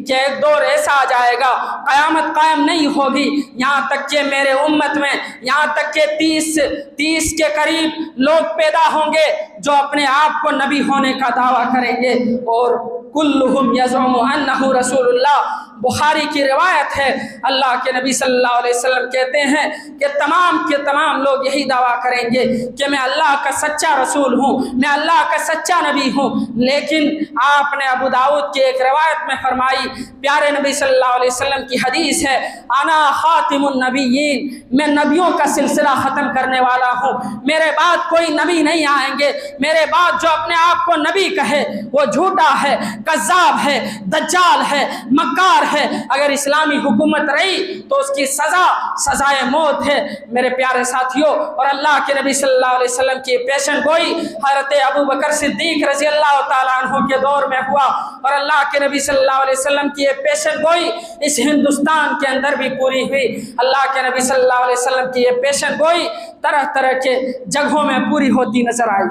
کہ ایک دور ایسا آ جائے گا قیامت قائم نہیں ہوگی یہاں تک کہ میرے امت میں یہاں تک کہ 30 کے قریب لوگ پیدا ہوں گے جو اپنے آپ کو نبی ہونے کا دعویٰ کریں گے، اور کلہم یزعم انہ رسول اللہ۔ بخاری کی روایت ہے، اللہ کے نبی صلی اللہ علیہ وسلم کہتے ہیں کہ تمام کے تمام لوگ یہی دعویٰ کریں گے کہ میں اللہ کا سچا رسول ہوں، میں اللہ کا سچا نبی ہوں۔ لیکن آپ نے ابو داؤد کی ایک روایت میں فرمائی، پیارے نبی صلی اللہ علیہ وسلم کی حدیث ہے، انا خاتم النبیین، میں نبیوں کا سلسلہ ختم کرنے والا ہوں، میرے بعد کوئی نبی نہیں آئیں گے، میرے بعد جو اپنے آپ کو نبی کہے وہ جھوٹا ہے، کذاب ہے، دجال ہے، مکار ہے۔ اگر اسلامی حکومت رہی تو اس کی سزائے موت ہے میرے پیارے ساتھیوں۔ اور اللہ کے نبی صلی اللہ علیہ وسلم کی پیشن گوئی حضرت ابو بکر صدیق رضی اللہ تعالیٰ عنہ کے دور میں ہوا، اور اللہ کے نبی صلی اللہ علیہ وسلم کی یہ پیشن گوئی اس ہندوستان کے اندر بھی پوری ہوئی۔ اللہ کے نبی صلی اللہ علیہ وسلم کی یہ پیشن گوئی طرح طرح کے جگہوں میں پوری ہوتی نظر آئی،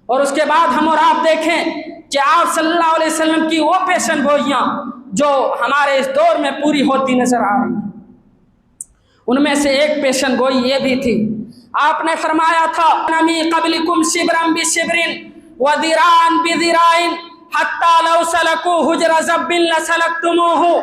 اور اس کے بعد ہم اور آپ دیکھیں کہ آپ صلی اللہ علیہ وسلم کی وہ پیشن گوئیاں جو ہمارے اس دور میں پوری ہوتی نظر آ رہی، ان میں سے ایک پیشن گوئی یہ بھی تھی، آپ نے فرمایا تھا نمی قبلکم شبرا بشبر وذراعا بذراع حتی لو سلکوا حجر ذب لسلکتموہ،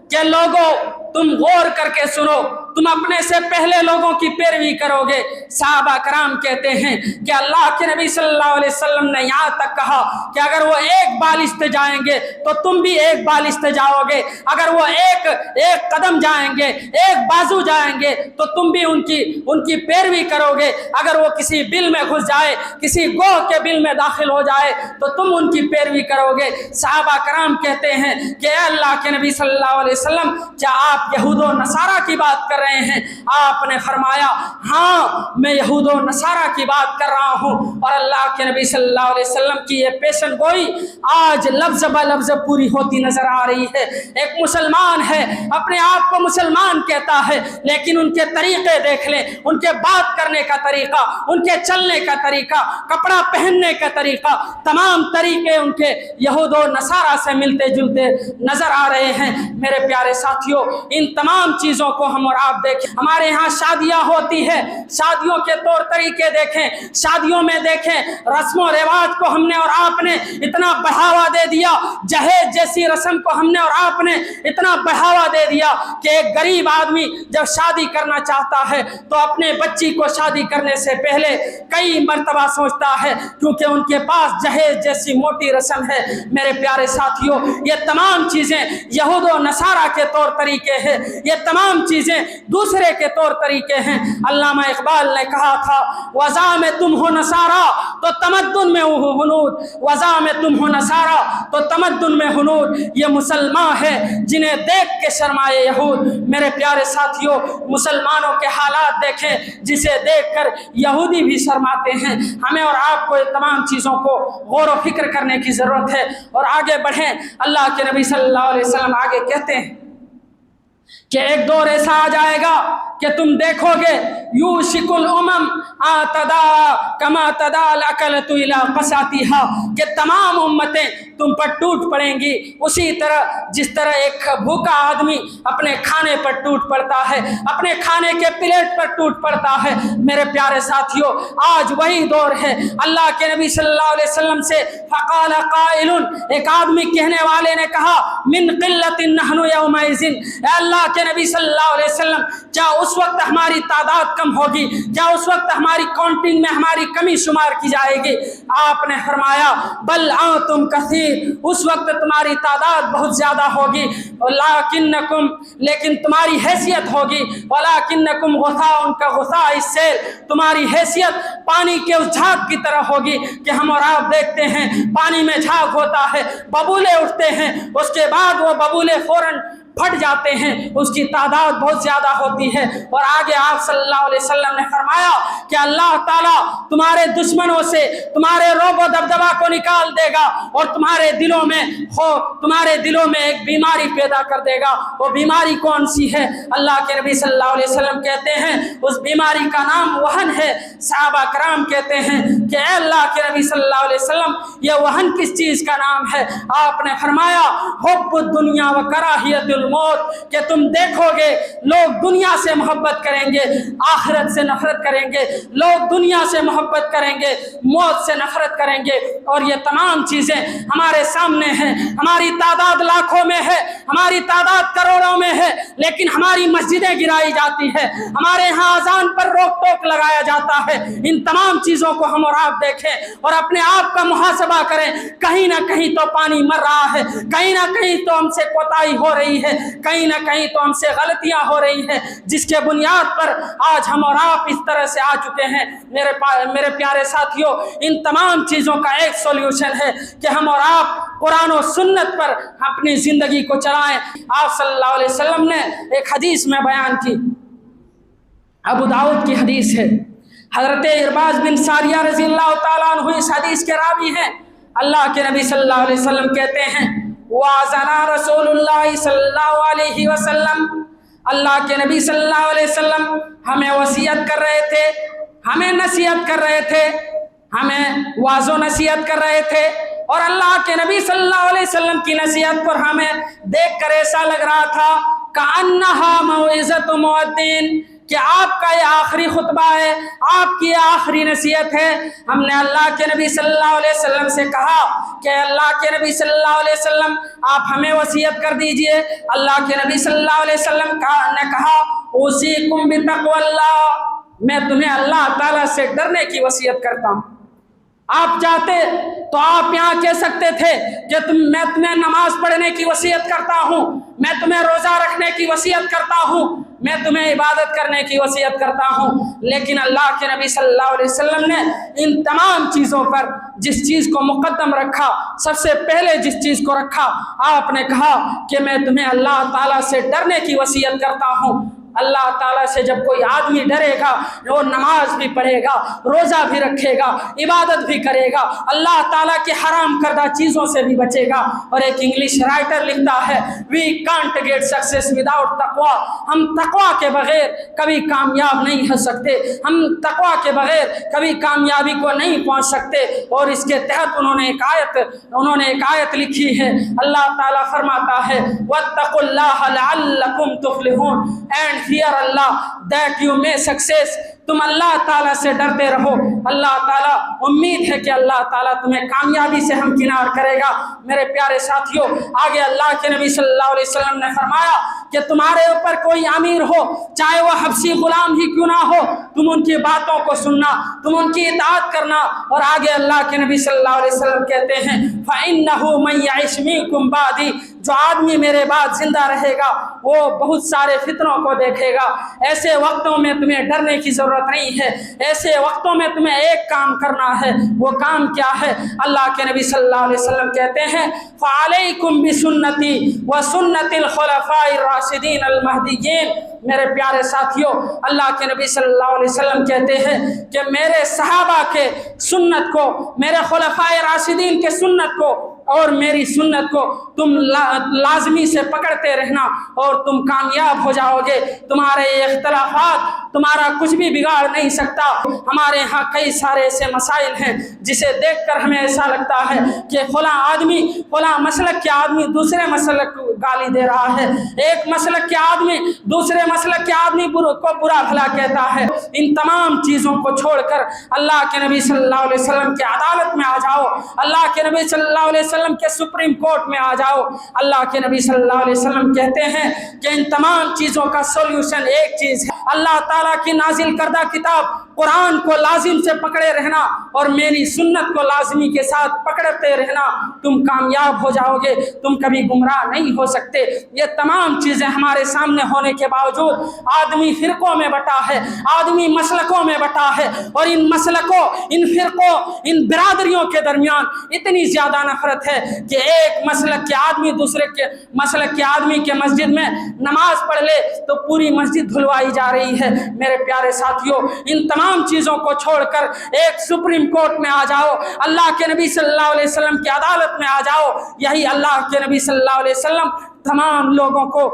کہ لوگوں تم غور کر کے سنو، تم اپنے سے پہلے لوگوں کی پیروی کرو گے۔ صحابہ کرام کہتے ہیں کہ اللہ کے نبی صلی اللہ علیہ وسلم نے یہاں تک کہا کہ اگر وہ ایک بالشت جائیں گے تو تم بھی ایک بالشت جاؤ گے، اگر وہ ایک قدم جائیں گے، ایک بازو جائیں گے تو تم بھی ان کی پیروی کرو گے، اگر وہ کسی بل میں گھس جائے، کسی گوہ کے بل میں داخل ہو جائے تو تم ان کی پیروی کرو گے۔ صحابہ کرام کہتے ہیں کہ اے اللہ کے نبی صلی اللہ علیہ وسلم، کیا آپ یہود و نصارہ کی بات کر رہے ہیں؟ آپ نے فرمایا ہاں میں یہود و نصارہ کی بات کر رہا ہوں۔ اور اللہ کے نبی صلی اللہ علیہ وسلم کی یہ پیشن گوئی آج لفظ بہ لفظ پوری ہوتی نظر آ رہی ہے۔ ایک مسلمان ہے، اپنے آپ کو مسلمان کہتا ہے، لیکن ان کے طریقے دیکھ لیں، ان کے بات کرنے کا طریقہ، ان کے چلنے کا طریقہ، کپڑا پہننے کا طریقہ، تمام طریقے ان کے یہود و نصارہ سے ملتے جلتے نظر آ رہے ہیں۔ میرے پیارے ساتھیوں، ان تمام چیزوں کو ہم اور آپ دیکھیں۔ ہمارے ہاں شادیاں ہوتی ہے، شادیوں کے طور طریقے دیکھیں، شادیوں میں دیکھیں رسم و رواج کو ہم نے اور آپ نے اتنا بڑھاوا دے دیا، جہیز جیسی رسم کو ہم نے اور آپ نے اتنا بڑھاوا دے دیا کہ ایک غریب آدمی جب شادی کرنا چاہتا ہے تو اپنے بچی کو شادی کرنے سے پہلے کئی مرتبہ سوچتا ہے، کیونکہ ان کے پاس جہیز جیسی موٹی رسم ہے۔ میرے پیارے ساتھیوں، یہ تمام چیزیں یہود و نصارہ کے طور طریقے ہیں، یہ تمام چیزیں دوسرے کے طور طریقے ہیں۔ علامہ اقبال نے کہا تھا وضع میں تم ہو نصارہ تو تمدن میں ہو ہنود، وضع میں تم ہو نصارہ تو تمدن میں ہنود۔ یہ مسلمان ہے جنہیں دیکھ کے شرمائے یہود۔ میرے پیارے ساتھیوں، مسلمانوں کے حالات دیکھیں جسے دیکھ کر یہودی بھی شرماتے ہیں۔ ہمیں اور آپ کو یہ تمام چیزوں کو غور و فکر کرنے کی ضرورت ہے اور آگے بڑھیں۔ اللہ کے نبی صلی اللہ علیہ وسلم آگے کہتے ہیں کہ ایک دور ایسا آ جائے گا کہ تم دیکھو گے یوشک الامم آتدا کما تدا الاکلۃ الی قصاتها، کہ تمام امتیں تم پر ٹوٹ پڑیں گی اسی طرح جس طرح ایک بھوکا آدمی اپنے کھانے پر ٹوٹ پڑتا ہے، اپنے کھانے کے پلیٹ پر ٹوٹ پڑتا ہے۔ میرے پیارے ساتھیوں، آج وہی دور ہے۔ اللہ کے نبی صلی اللہ علیہ وسلم سے فقال قائل، ایک آدمی کہنے والے نے کہا من قلۃ نحن یومئذ، اے اللہ کے نبی صلی اللہ علیہ وسلم، کیا اس وقت ہماری تعداد کم ہوگی؟ کیا اس وقت ہماری کاؤنٹنگ میں ہماری کمی شمار کی جائے گی؟ آپ نے فرمایا بل انتم کثیر، اس وقت تمہاری تعداد بہت زیادہ ہوگی، ولکنکم، لیکن تمہاری حیثیت ہوگی، ولکنکم غثاء کغثاء السیل، تمہاری حیثیت پانی کے اس جھاگ کی طرح ہوگی کہ ہم اور آپ دیکھتے ہیں پانی میں جھاگ ہوتا ہے، ببولے اٹھتے ہیں، اس کے بعد وہ ببولے فوراً پھٹ جاتے ہیں اس کی تعداد بہت زیادہ ہوتی ہے۔ اور آگے آپ صلی اللہ علیہ وسلم نے فرمایا کہ اللہ تعالیٰ تمہارے دشمنوں سے تمہارے رعب و دبدبہ کو نکال دے گا اور تمہارے دلوں میں ایک بیماری پیدا کر دے گا۔ وہ بیماری کون سی ہے؟ اللہ کے نبی صلی اللہ علیہ وسلم کہتے ہیں اس بیماری کا نام وہن ہے۔ صحابہ کرام کہتے ہیں کہ اے اللہ کے نبی صلی اللہ علیہ وسلم یہ وہن کس چیز کا نام ہے؟ آپ نے فرمایا حب الدنیا و کراہیت الموت، کہ تم دیکھو گے لوگ دنیا سے محبت کریں گے، آخرت سے نفرت کریں گے، لوگ دنیا سے محبت کریں گے، موت سے نفرت کریں گے۔ اور یہ تمام چیزیں ہمارے سامنے ہیں، ہماری تعداد لاکھوں میں ہے، ہماری تعداد کروڑوں میں ہے، لیکن ہماری مسجدیں گرائی جاتی ہے، ہمارے ہاں اذان پر روک ٹوک لگایا جاتا ہے۔ ان تمام چیزوں کو ہم اور آپ دیکھیں اور اپنے آپ کا محاسبہ کریں، کہیں نہ کہیں تو پانی مر رہا ہے، کہیں نہ کہیں تو ہم سے کوتاہی ہو رہی ہے، کہیں نہ کہیں تو ہم سے غلطیاں ہو رہی ہیں، جس کے بنیاد پر آج ہم اور آپ اس طرح سے آ چکے ہیں۔ میرے پیارے ساتھیوں، ان تمام چیزوں کا ایک سولوشن ہے کہ ہم اور آپ قرآن و سنت پر اپنی زندگی کو چلائیں۔ آپ صلی اللہ علیہ وسلم نے ایک حدیث میں بیان کی، ابو داؤد کی حدیث ہے، حضرت ارباز بن ساریہ رضی اللہ تعالیٰ عنہ اس حدیث کے راوی ہیں۔ اللہ کے نبی صلی اللہ علیہ وسلم کہتے ہیں وَأَذَنَا رسول اللہ صلی اللہ علیہ وسلم، اللہ کے نبی صلی اللہ علیہ وسلم ہمیں وصیت کر رہے تھے، ہمیں نصیحت کر رہے تھے، ہمیں واعظ و نصیحت کر رہے تھے۔ اور اللہ کے نبی صلی اللہ علیہ وسلم کی نصیحت پر ہمیں دیکھ کر ایسا لگ رہا تھا کأنہا موعظۃ مودع، کہ آپ کا یہ آخری خطبہ ہے، آپ کی یہ آخری نصیحت ہے۔ ہم نے اللہ کے نبی صلی اللہ علیہ وسلم سے کہا کہ اللہ کے نبی صلی اللہ علیہ وسلم آپ ہمیں وصیت کر دیجئے۔ اللہ کے نبی صلی اللہ علیہ وسلم نے کہا اوصیکم بتقوی اللہ، میں تمہیں اللہ تعالیٰ سے ڈرنے کی وصیت کرتا ہوں۔ آپ چاہتے تو آپ یہاں کہہ سکتے تھے کہ میں تمہیں نماز پڑھنے کی وصیت کرتا ہوں، میں تمہیں روزہ رکھنے کی وصیت کرتا ہوں، میں تمہیں عبادت کرنے کی وصیت کرتا ہوں، لیکن اللہ کے نبی صلی اللہ علیہ وسلم نے ان تمام چیزوں پر جس چیز کو مقدم رکھا، سب سے پہلے جس چیز کو رکھا، آپ نے کہا کہ میں تمہیں اللہ تعالیٰ سے ڈرنے کی وصیت کرتا ہوں۔ اللہ تعالیٰ سے جب کوئی آدمی ڈرے گا وہ نماز بھی پڑھے گا، روزہ بھی رکھے گا، عبادت بھی کرے گا، اللہ تعالیٰ کے حرام کردہ چیزوں سے بھی بچے گا۔ اور ایک انگلش رائٹر لکھتا ہے we can't get success without تقوی، ہم تقوی کے بغیر کبھی کامیاب نہیں ہو سکتے، ہم تقوی کے بغیر کبھی کامیابی کو نہیں پہنچ سکتے۔ اور اس کے تحت انہوں نے ایک آیت لکھی ہے، اللہ تعالیٰ فرماتا ہے وَاتَّقُوا اللَّهَ لَعَلَّكُمْ تُفْلِحُونَ، and fear Allah that you may success، تم اللہ تعالیٰ سے ڈرتے رہو، اللہ تعالیٰ امید ہے کہ اللہ تعالیٰ تمہیں کامیابی سے ہمکنار کرے گا۔ میرے پیارے ساتھیوں، آگے اللہ کے نبی صلی اللہ علیہ وسلم نے فرمایا کہ تمہارے اوپر کوئی امیر ہو، چاہے وہ حبشی غلام ہی کیوں نہ ہو، تم ان کی باتوں کو سننا، تم ان کی اطاعت کرنا۔ اور آگے اللہ کے نبی صلی اللہ علیہ وسلم کہتے ہیں فَإِنَّهُ مَن يَعِشْ مِنكُم بَعْدِي، جو آدمی میرے بعد زندہ رہے گا وہ بہت سارے فتنوں کو دیکھے گا۔ ایسے وقتوں میں تمہیں ڈرنے کی ضرورت نہیں ہے، ایسے وقتوں میں تمہیں ایک کام کرنا ہے۔ وہ کام کیا ہے؟ اللہ کے نبی صلی اللہ علیہ وسلم کہتے ہیں فَعَلَيْكُمْ بِسُنَّتِي وَسُنَّتِ الْخُلَفَاءِ الرَّاشِدِينَ الْمَهْدِيِّينَ۔ میرے پیارے ساتھیوں، اللہ کے نبی صلی اللہ علیہ وسلم کہتے ہیں کہ میرے صحابہ کے سنت کو، میرے خلفائے راشدین کے سنت کو اور میری سنت کو تم لازمی سے پکڑتے رہنا اور تم کامیاب ہو جاؤ گے۔ تمہارے یہ اختلافات تمہارا کچھ بھی بگاڑ نہیں سکتا۔ ہمارے ہاں کئی سارے ایسے مسائل ہیں جسے دیکھ کر ہمیں ایسا لگتا ہے کہ فلاں مسلک کے آدمی دوسرے مسلک کو گالی دے رہا ہے، ایک مسلک کے آدمی دوسرے مسلک کے آدمی کو برا بھلا کہتا ہے۔ ان تمام چیزوں کو چھوڑ کر اللہ کے نبی صلی اللہ علیہ وسلم کی عدالت میں آ جاؤ، اللہ کے نبی صلی اللہ علیہ وسلم کے سپریم کورٹ میں آ جاؤ۔ اللہ کے نبی صلی اللہ علیہ وسلم کہتے ہیں کہ ان تمام چیزوں کا سولوشن ایک چیز ہے، اللہ تعالیٰ کی نازل کردہ کتاب قرآن کو لازم سے پکڑے رہنا اور میری سنت کو لازمی کے ساتھ پکڑتے رہنا، تم کامیاب ہو جاؤ گے، تم کبھی گمراہ نہیں ہو سکتے۔ یہ تمام چیزیں ہمارے سامنے ہونے کے باوجود آدمی فرقوں میں بٹا ہے، آدمی مسلکوں میں بٹا ہے، اور ان مسلکوں، ان فرقوں، ان برادریوں کے درمیان اتنی زیادہ نفرت ہے کہ ایک مسلک کے آدمی دوسرے کے مسلک کے آدمی کے مسجد میں نماز پڑھ لے تو پوری مسجد دھلوائی جا رہی ہے۔ میرے پیارے ساتھیوں، ان تمام چیزوں کو چھوڑ کر ایک سپریم کورٹ میں آ جاؤ، اللہ کے نبی صلی اللہ علیہ وسلم کی عدالت میں آ جاؤ۔ یہی اللہ کے نبی صلی اللہ علیہ وسلم تمام لوگوں کو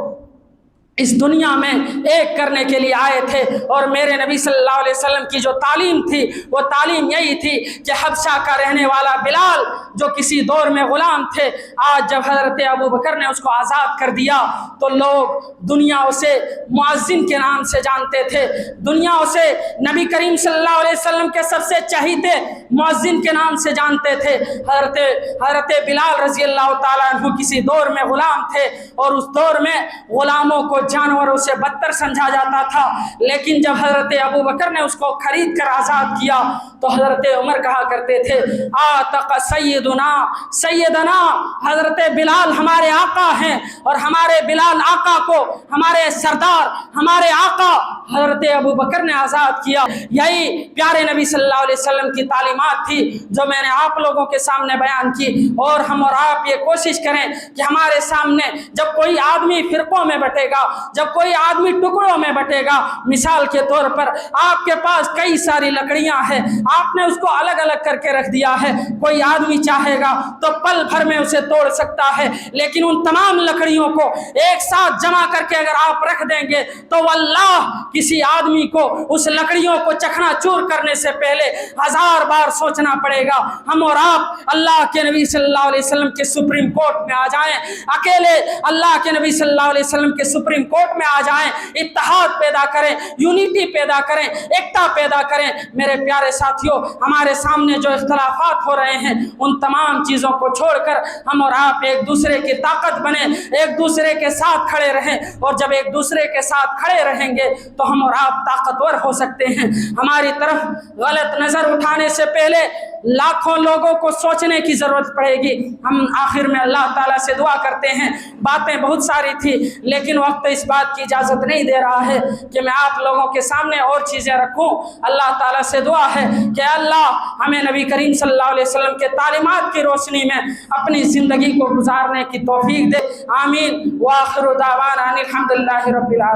اس دنیا میں ایک کرنے کے لیے آئے تھے، اور میرے نبی صلی اللہ علیہ وسلم کی جو تعلیم تھی وہ تعلیم یہی تھی کہ حبشہ کا رہنے والا بلال جو کسی دور میں غلام تھے، آج جب حضرت ابوبکر نے اس کو آزاد کر دیا تو لوگ دنیا اسے مؤذن کے نام سے جانتے تھے، دنیا اسے نبی کریم صلی اللہ علیہ وسلم کے سب سے چہیتے مؤذن کے نام سے جانتے تھے۔ حضرت بلال رضی اللہ تعالیٰ عنہ کسی دور میں غلام تھے، اور اس دور میں غلاموں کو جانوروں سے بدتر سمجھا جاتا تھا، لیکن جب حضرت ابوبکر نے اس کو خرید کر آزاد کیا تو حضرت عمر کہا کرتے تھے آتق سیدنا سیدنا، حضرت بلال ہمارے آقا ہیں، اور ہمارے بلال آقا کو ہمارے سردار، ہمارے آقا حضرت ابوبکر نے آزاد کیا۔ یہی پیارے نبی صلی اللہ علیہ وسلم کی تعلیمات تھی جو میں نے آپ لوگوں کے سامنے بیان کی، اور ہم اور آپ یہ کوشش کریں کہ ہمارے سامنے جب کوئی آدمی فرقوں میں بٹے گا، جب کوئی آدمی ٹکڑوں میں بٹے گا، مثال کے طور پر آپ کے پاس کئی ساری لکڑیاں ہیں، آپ نے اس کو الگ الگ کر کے رکھ دیا ہے، کوئی آدمی چاہے گا تو پل بھر میں اسے توڑ سکتا ہے، لیکن ان تمام لکڑیوں کو ایک ساتھ جمع کر کے اگر آپ رکھ دیں گے تو واللہ کسی آدمی کو اس لکڑیوں کو چکنا چور کرنے سے پہلے 1000 بار سوچنا پڑے گا۔ ہم اور آپ اللہ کے نبی صلی اللہ علیہ وسلم کے سپریم کورٹ میں آ جائیں، اکیلے اللہ کے نبی صلی اللہ علیہ وسلم کے سپریم کورٹ میں آ جائیں، اتحاد پیدا کریں، یونٹی پیدا کریں، ایکتا پیدا کریں۔ میرے پیارے ساتھیوں، ہمارے سامنے جو اختلافات ہو رہے ہیں ان تمام چیزوں کو چھوڑ کر ہم اور آپ ایک دوسرے کی طاقت بنیں، ایک دوسرے کے ساتھ کھڑے رہیں، اور جب ایک دوسرے کے ساتھ کھڑے رہیں گے تو ہم اور آپ طاقتور ہو سکتے ہیں۔ ہماری طرف غلط نظر اٹھانے سے پہلے لاکھوں لوگوں کو سوچنے کی ضرورت پڑے گی۔ ہم آخر میں اللہ تعالیٰ سے دعا کرتے ہیں، باتیں بہت ساری تھی لیکن وقت اس بات کی اجازت نہیں دے رہا ہے کہ میں آپ لوگوں کے سامنے اور چیزیں رکھوں۔ اللہ تعالیٰ سے دعا ہے کہ اللہ ہمیں نبی کریم صلی اللہ علیہ وسلم کے تعلیمات کی روشنی میں اپنی زندگی کو گزارنے کی توفیق دے، آمین۔ وآخر دعوانا الحمدللہ رب العالمین۔